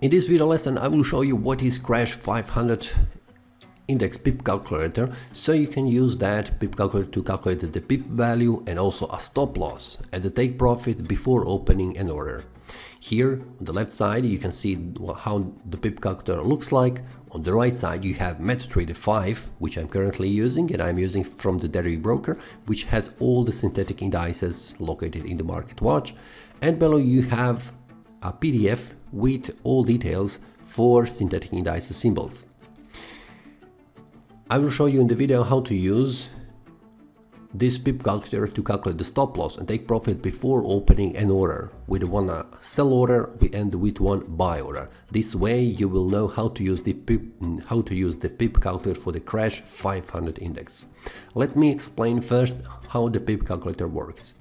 In this video lesson, I will show you what is Crash 500 index Pip Calculator, so you can use that Pip Calculator to calculate the Pip value and also a stop loss and the take profit before opening an order. Here on the left side you can see how the Pip Calculator looks like. On the right side you have MetaTrader 5, which I'm currently using, and I'm using from the derivative broker, which has all the synthetic indices located in the market watch. And below you have a PDF with all details for synthetic indices symbols. I will show you in the video how to use this Pip Calculator to calculate the stop loss and take profit before opening an order with one sell order and with one buy order. This way you will know how to use the Pip Calculator for the Crash 500 index. Let me explain first how the Pip Calculator works.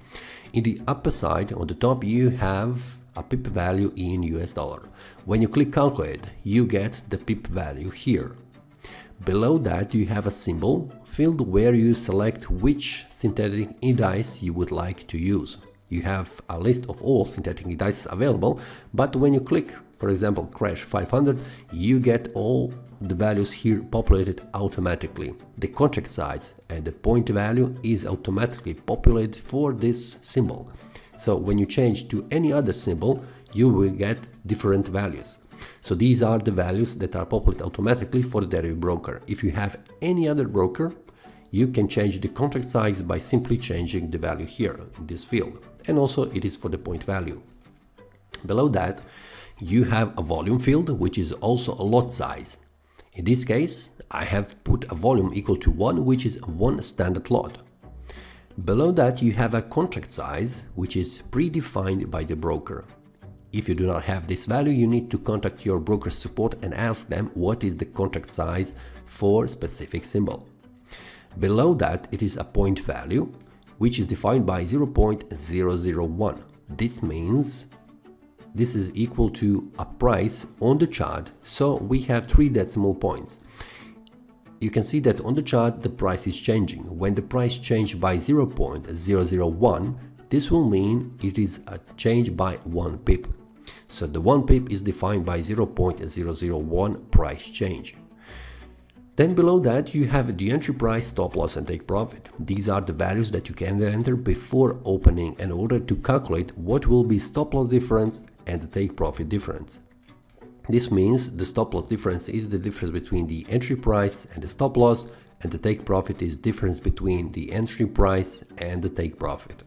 In the upper side on the top you have a Pip value in US dollar. When you click calculate, you get the Pip value here. Below that you have a symbol field where you select which synthetic indice you would like to use. You have a list of all synthetic indices available, but when you click, for example, Crash 500, you get all the values here populated automatically. The contract size and the point value is automatically populated for this symbol. So when you change to any other symbol, you will get different values. So these are the values that are populated automatically for the derivative broker. If you have any other broker, you can change the contract size by simply changing the value here in this field. And also it is for the point value. Below that, you have a volume field, which is also a lot size. In this case, I have put a volume equal to 1, which is one standard lot. Below that, you have a contract size, which is predefined by the broker. If you do not have this value, you need to contact your broker support and ask them what is the contract size for a specific symbol. Below that, it is a point value, which is defined by 0.001. This means this is equal to a price on the chart, so we have 3 decimal points. You can see that on the chart the price is changing. When the price changes by 0.001, this will mean it is a change by 1 pip. So the 1 pip is defined by 0.001 price change. Then below that you have the entry price, stop loss and take profit. These are the values that you can enter before opening an order to calculate what will be stop loss difference and the take profit difference. This means the stop loss difference is the difference between the entry price and the stop loss, and the take profit is difference between the entry price and the take profit.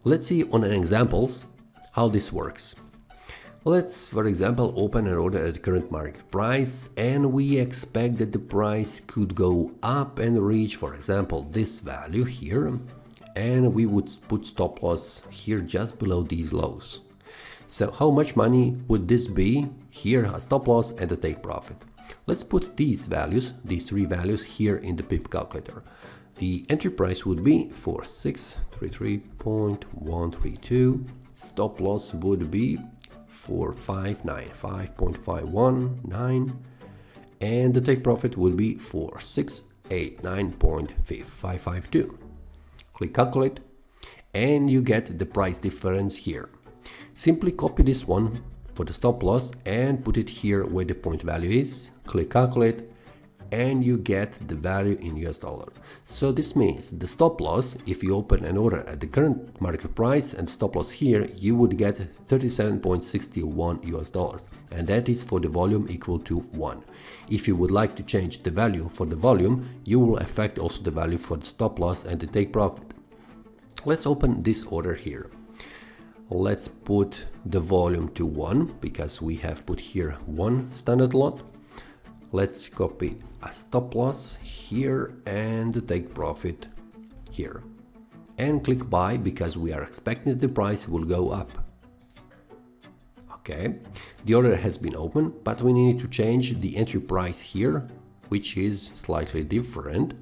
Let's see on an examples how this works. Let's, for example, open an order at the current market price, and we expect that the price could go up and reach, for example, this value here, and we would put stop loss here just below these lows. So how much money would this be? Here a stop loss and a take profit. Let's put these values, these 3 values here in the Pip Calculator. The entry price would be 4633.132, stop loss would be 4595.519, and the take profit would be 4689.552. Click calculate and you get the price difference here. Simply copy this one for the stop loss and put it here where the point value is. Click calculate and you get the value in US dollar. So this means the stop loss, if you open an order at the current market price and stop loss here, you would get 37.61 US dollars, and that is for the volume equal to 1. If you would like to change the value for the volume, you will affect also the value for the stop loss and the take profit. Let's open this order here. Let's put the volume to 1 because we have put here 1 standard lot. Let's copy a stop loss here and the take profit here. And click buy because we are expecting the price will go up. Okay, the order has been opened, but we need to change the entry price here, which is slightly different,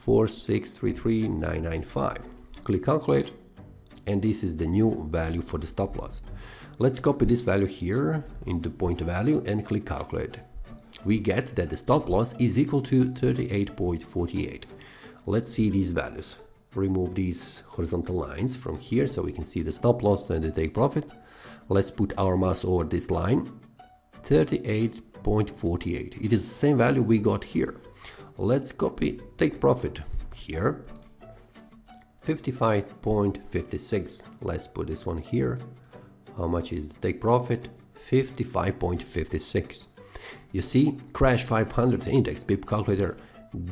4633.995. Click calculate, and this is the new value for the stop loss. Let's copy this value here in the point value and click calculate. We get that the stop loss is equal to 38.48. Let's see these values. Remove these horizontal lines from here so we can see the stop loss and the take profit. Let's put our mouse over this line 38.48. It is the same value we got here. Let's copy take profit here, 55.56. Let's put this one here. How much is the take profit? 55.56. You see, Crash 500 index Pip Calculator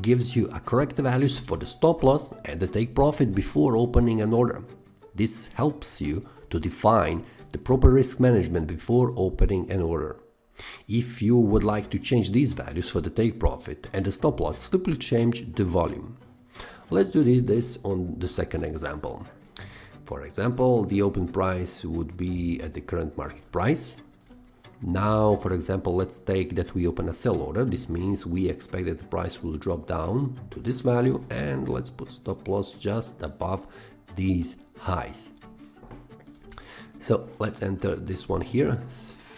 gives you a correct values for the stop loss and the take profit before opening an order. This helps you to define the proper risk management before opening an order. If you would like to change these values for the take profit and the stop loss, simply change the volume. Let's do this on the second example. For example, the open price would be at the current market price. Now, for example, let's take that we open a sell order. This means we expect that the price will drop down to this value, and let's put stop loss just above these highs. So let's enter this one here,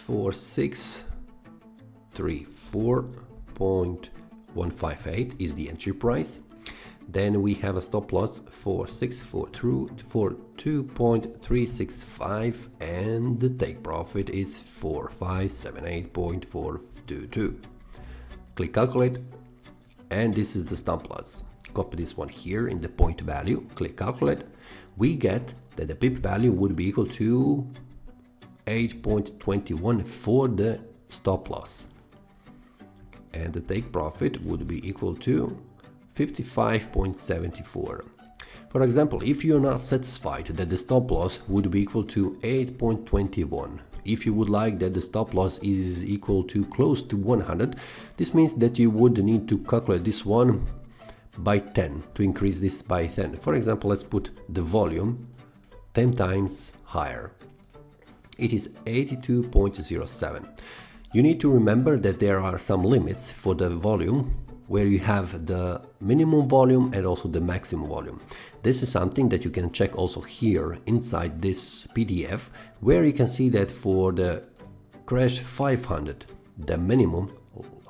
4634.158 is the entry price. Then we have a stop loss for 2.365 and the take profit is 4578.422. Click calculate, and this is the stop loss. Copy this one here in the point value, click calculate. We get that the pip value would be equal to 8.21 for the stop loss, and the take profit would be equal to 55.74. For example, if you're not satisfied that the stop loss would be equal to 8.21, if you would like that the stop loss is equal to close to 100, this means that you would need to calculate this one by 10 to increase this by 10. For example, let's put the volume 10 times higher. It is 82.07. You need to remember that there are some limits for the volume, where you have the minimum volume and also the maximum volume. This is something that you can check also here inside this PDF, where you can see that for the Crash 500, the minimum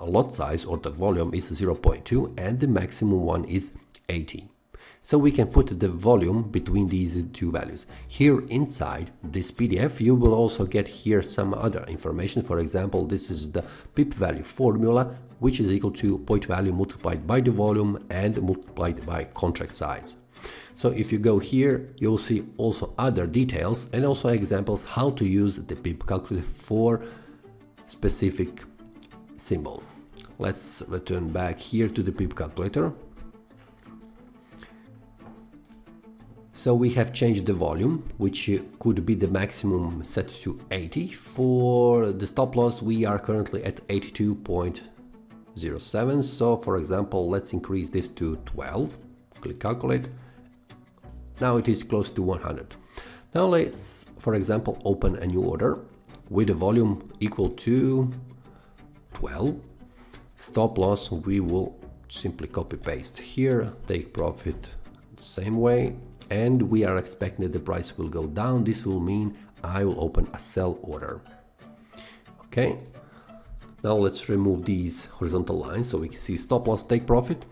lot size or the volume is 0.2 and the maximum one is 80. So we can put the volume between these two values. Here inside this PDF you will also get here some other information. For example, this is the pip value formula, which is equal to point value multiplied by the volume and multiplied by contract size. So if you go here, you'll see also other details and also examples how to use the Pip Calculator for specific symbol. Let's return back here to the Pip Calculator. So we have changed the volume, which could be the maximum set to 80. For the stop loss, we are currently at 82.07. So for example, let's increase this to 12. Click calculate. Now it is close to 100. Now let's, for example, open a new order with a volume equal to 12. Stop loss, we will simply copy paste here, take profit the same way, and we are expecting that the price will go down. This will mean I will open a sell order. Okay, now let's remove these horizontal lines so we can see stop loss, take profit.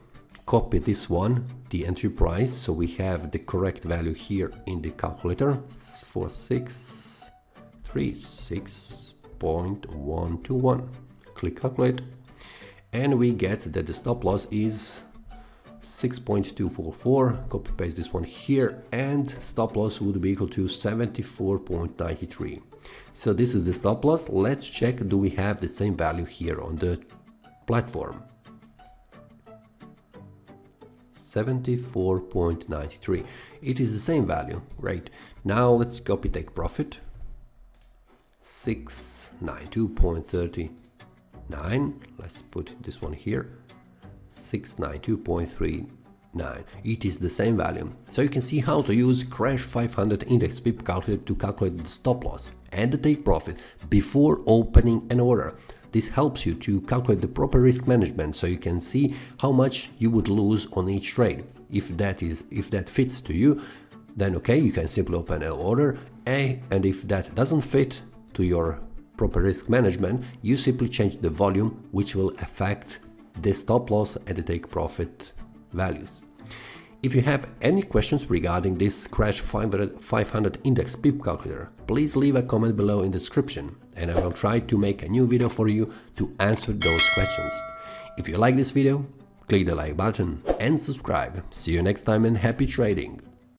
Copy this one, the entry price, so we have the correct value here in the calculator, 4636.121. Click calculate, and we get that the stop loss is 6.244. Copy paste this one here, and stop loss would be equal to 74.93. So this is the stop loss. Let's check, do we have the same value here on the platform? 74.93. It is the same value, right? Now let's copy take profit, 692.39. Let's put this one here, 692.39. It is the same value. So you can see how to use Crash 500 Index Pip Calculator to calculate the stop loss and the take profit before opening an order. This helps you to calculate the proper risk management, so you can see how much you would lose on each trade. If that fits to you, then okay, you can simply open an order, and if that doesn't fit to your proper risk management, you simply change the volume, which will affect the stop loss and the take profit values. If you have any questions regarding this Crash 500 index Pip calculator, please leave a comment below in the description and I will try to make a new video for you to answer those questions. If you like this video, click the like button and subscribe. See you next time and happy trading!